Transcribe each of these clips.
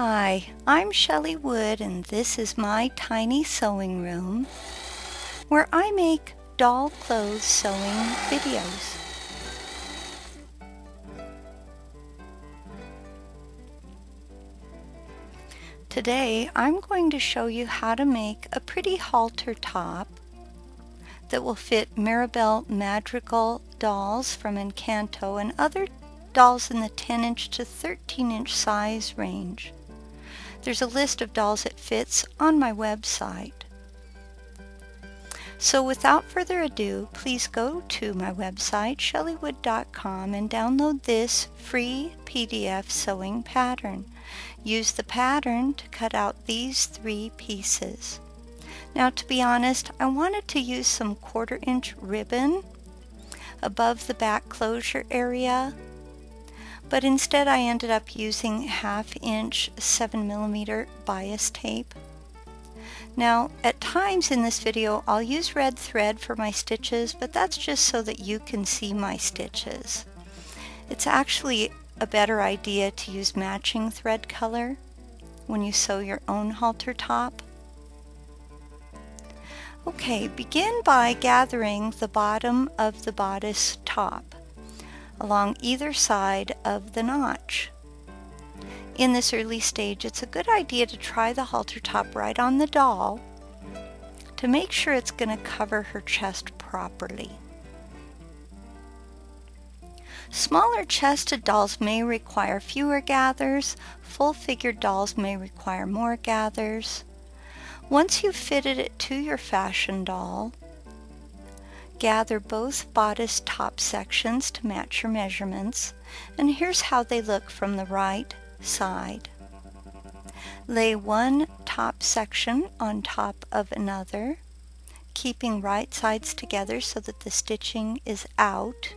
Hi, I'm Shelley Wood and this is my tiny sewing room where I make doll clothes sewing videos. Today I'm going to show you how to make a pretty halter top that will fit Mirabel Madrigal dolls from Encanto and other dolls in the 10-inch to 13-inch size range. There's a list of dolls it fits on my website. So without further ado, please go to my website, shelleywood.com, and download this free PDF sewing pattern. Use the pattern to cut out these 3 pieces. Now, to be honest, I wanted to use some 1/4-inch ribbon above the back closure area, but instead I ended up using 1/2-inch 7mm bias tape. Now, at times in this video I'll use red thread for my stitches, but that's just so that you can see my stitches. It's actually a better idea to use matching thread color when you sew your own halter top. Okay, begin by gathering the bottom of the bodice top along either side of the notch. In this early stage, it's a good idea to try the halter top right on the doll to make sure it's going to cover her chest properly. Smaller chested dolls may require fewer gathers. Full-figured dolls may require more gathers. Once you've fitted it to your fashion doll, gather both bodice top sections to match your measurements, and here's how they look from the right side. Lay one top section on top of another, keeping right sides together so that the stitching is out.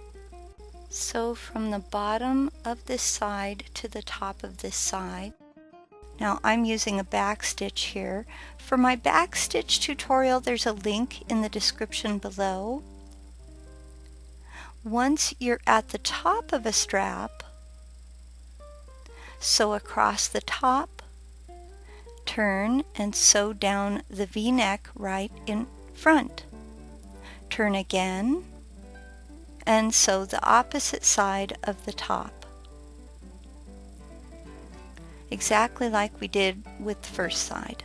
Sew from the bottom of this side to the top of this side. Now I'm using a backstitch here. For my backstitch tutorial, there's a link in the description below. Once you're at the top of a strap, sew across the top, turn and sew down the V-neck right in front. Turn again and sew the opposite side of the top. Exactly like we did with the first side.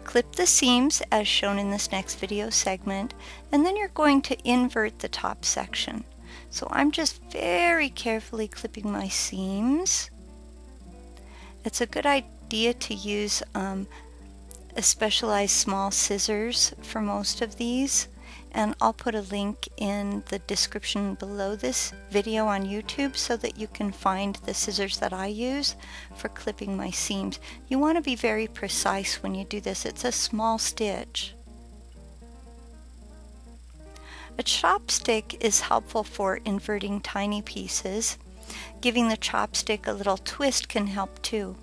Clip the seams as shown in this next video segment, and then you're going to invert the top section. So I'm just very carefully clipping my seams. It's a good idea to use a specialized small scissors for most of these, and I'll put a link in the description below this video on YouTube so that you can find the scissors that I use for clipping my seams. You want to be very precise when you do this. It's a small stitch. A chopstick is helpful for inverting tiny pieces. Giving the chopstick a little twist can help too.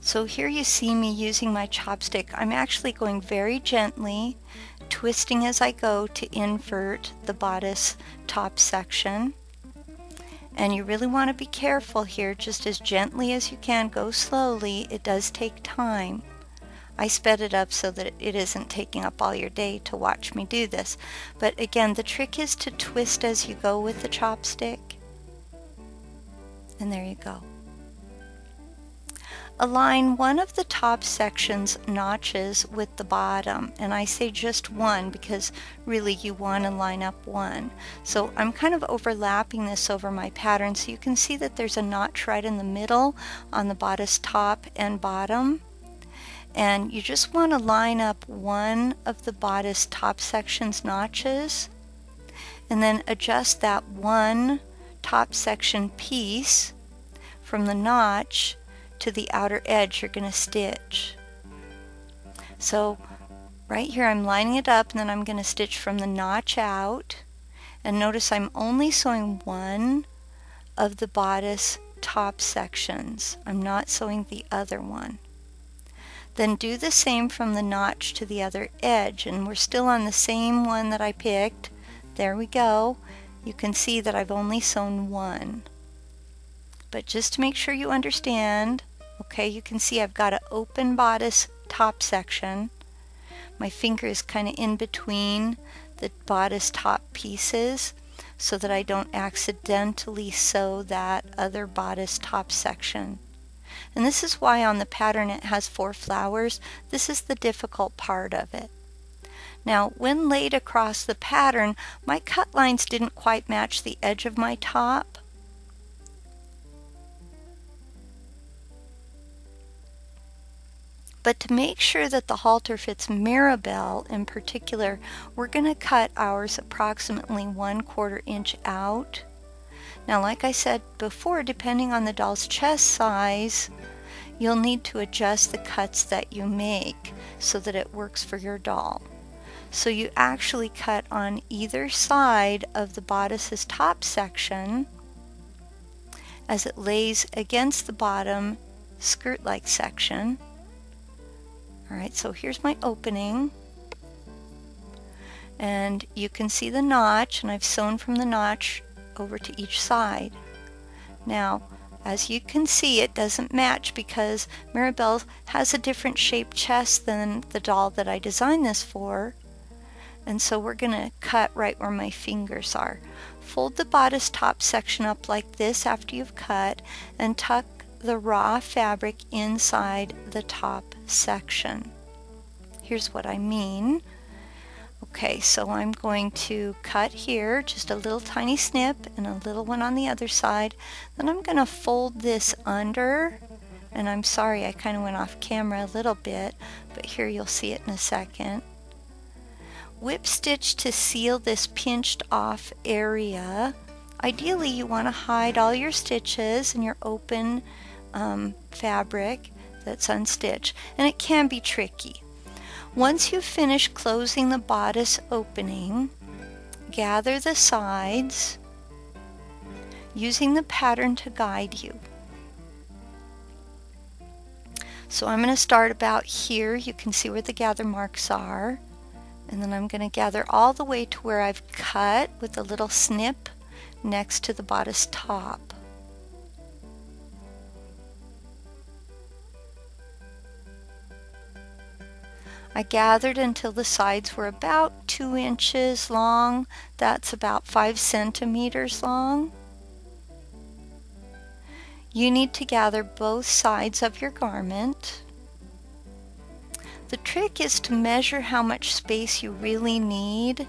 So here you see me using my chopstick. I'm actually going very gently, twisting as I go to invert the bodice top section. And you really want to be careful here, just as gently as you can. Go slowly. It does take time. I sped it up so that it isn't taking up all your day to watch me do this. But again, the trick is to twist as you go with the chopstick. And there you go. Align one of the top section's notches with the bottom, and I say just one because really you want to line up one. So I'm kind of overlapping this over my pattern so you can see that there's a notch right in the middle on the bodice top and bottom, and you just want to line up one of the bodice top section's notches and then adjust that one top section piece from the notch to the outer edge you're going to stitch. So right here I'm lining it up, and then I'm going to stitch from the notch out, and notice I'm only sewing one of the bodice top sections. I'm not sewing the other one. Then do the same from the notch to the other edge, and we're still on the same one that I picked. There we go. You can see that I've only sewn one. but just to make sure you understand, okay, you can see I've got an open bodice top section. My finger is kind of in between the bodice top pieces so that I don't accidentally sew that other bodice top section. And this is why on the pattern it has 4 flowers. This is the difficult part of it. Now, when laid across the pattern, my cut lines didn't quite match the edge of my top. But to make sure that the halter fits Mirabel in particular, we're going to cut ours approximately 1/4 inch out. Now, like I said before, depending on the doll's chest size, you'll need to adjust the cuts that you make so that it works for your doll. So you actually cut on either side of the bodice's top section as it lays against the bottom skirt-like section. Alright, so here's my opening, and you can see the notch, and I've sewn from the notch over to each side. Now, as you can see, it doesn't match because Mirabel has a different shaped chest than the doll that I designed this for, and so we're going to cut right where my fingers are. Fold the bodice top section up like this after you've cut, and tuck the raw fabric inside the top section. Here's what I mean. Okay, so I'm going to cut here, just a little tiny snip and a little one on the other side. Then I'm going to fold this under, and I'm sorry I kind of went off camera a little bit, but here you'll see it in a second. Whip stitch to seal this pinched off area. Ideally you want to hide all your stitches and your open fabric that's unstitched, and it can be tricky. Once you've finished closing the bodice opening, gather the sides using the pattern to guide you. So I'm going to start about here. You can see where the gather marks are, and then I'm going to gather all the way to where I've cut with a little snip next to the bodice top. I gathered until the sides were about 2 inches long. That's about 5 centimeters long. You need to gather both sides of your garment. The trick is to measure how much space you really need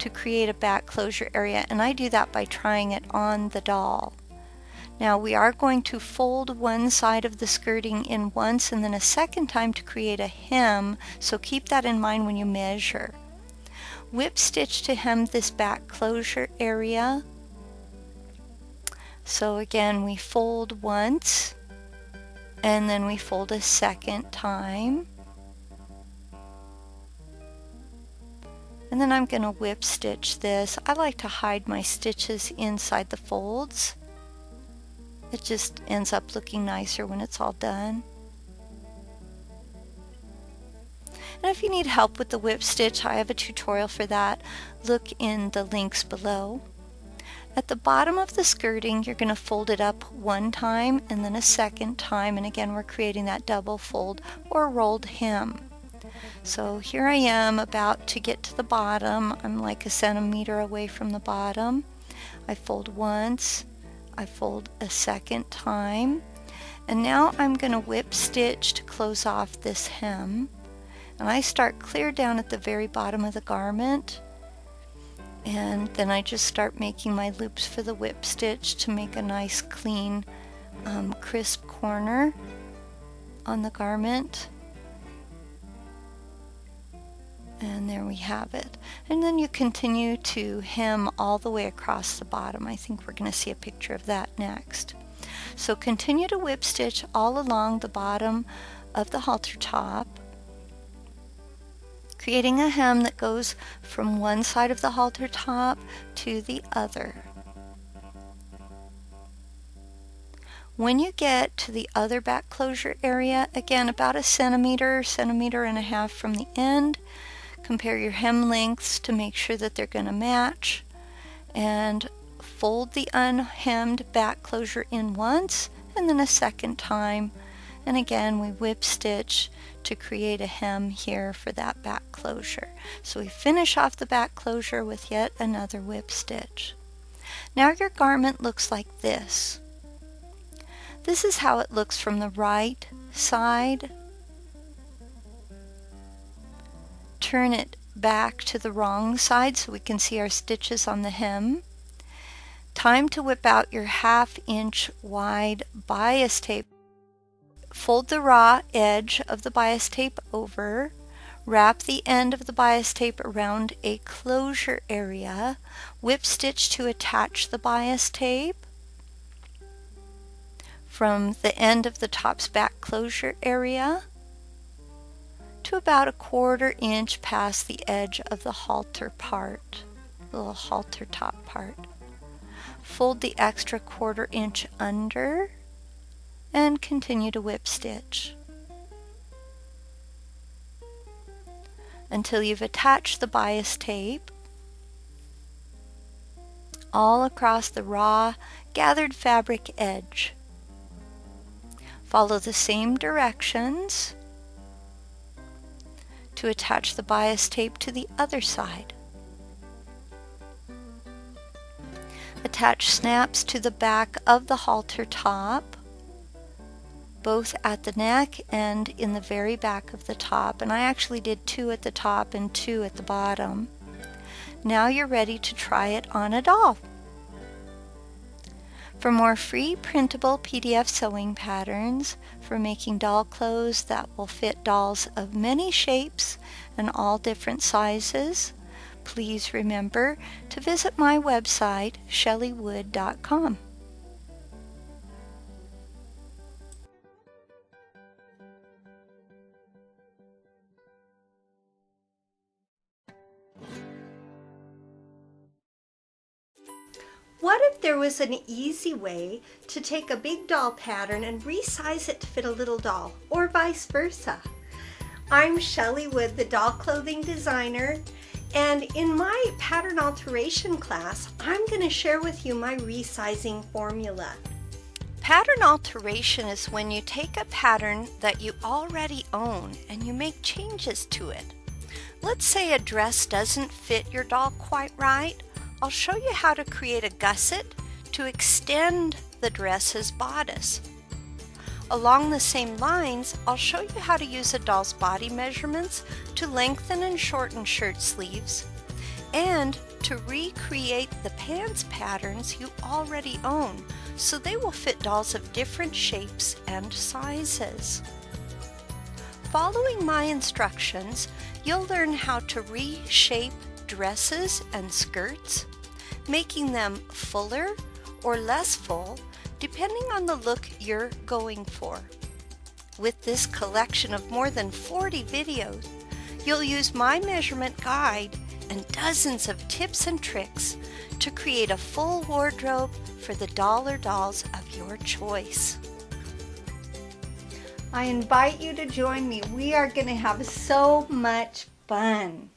to create a back closure area, and I do that by trying it on the doll. Now we are going to fold one side of the skirting in once and then a second time to create a hem, so keep that in mind when you measure. Whip stitch to hem this back closure area. So again, we fold once and then we fold a second time. And then I'm going to whip stitch this. I like to hide my stitches inside the folds. It just ends up looking nicer when it's all done. And if you need help with the whip stitch, I have a tutorial for that. Look in the links below. At the bottom of the skirting, you're going to fold it up one time and then a second time. And again, we're creating that double fold or rolled hem. So here I am about to get to the bottom. I'm like a centimeter away from the bottom. I fold once. I fold a second time, and now I'm going to whip stitch to close off this hem, and I start clear down at the very bottom of the garment, and then I just start making my loops for the whip stitch to make a nice clean crisp corner on the garment. And there we have it. And then you continue to hem all the way across the bottom. I think we're going to see a picture of that next. So continue to whip stitch all along the bottom of the halter top, creating a hem that goes from one side of the halter top to the other. When you get to the other back closure area, again about a centimeter, centimeter and a half from the end, compare your hem lengths to make sure that they're going to match, and fold the unhemmed back closure in once and then a second time, and again we whip stitch to create a hem here for that back closure. So we finish off the back closure with yet another whip stitch. Now your garment looks like this. This is how it looks from the right side. Turn it back to the wrong side so we can see our stitches on the hem. Time to whip out your 1/2 inch wide bias tape. Fold the raw edge of the bias tape over. Wrap the end of the bias tape around a closure area. Whip stitch to attach the bias tape from the end of the top's back closure area to about 1/4 inch past the edge of the halter part, the little halter top part. Fold the extra 1/4 inch under and continue to whip stitch until you've attached the bias tape all across the raw gathered fabric edge. Follow the same directions to attach the bias tape to the other side. Attach snaps to the back of the halter top, both at the neck and in the very back of the top, and I actually did 2 at the top and 2 at the bottom. Now you're ready to try it on a doll. For more free printable PDF sewing patterns for making doll clothes that will fit dolls of many shapes and all different sizes, please remember to visit my website, shelleywood.com. What if there was an easy way to take a big doll pattern and resize it to fit a little doll, or vice versa? I'm Shelley Wood, the doll clothing designer, and in my pattern alteration class, I'm going to share with you my resizing formula. Pattern alteration is when you take a pattern that you already own and you make changes to it. Let's say a dress doesn't fit your doll quite right. I'll show you how to create a gusset to extend the dress's bodice. Along the same lines, I'll show you how to use a doll's body measurements to lengthen and shorten shirt sleeves, and to recreate the pants patterns you already own so they will fit dolls of different shapes and sizes. Following my instructions, you'll learn how to reshape dresses and skirts, making them fuller or less full depending on the look you're going for. With this collection of more than 40 videos, you'll use my measurement guide and dozens of tips and tricks to create a full wardrobe for the doll or dolls of your choice. I invite you to join me. We are going to have so much fun.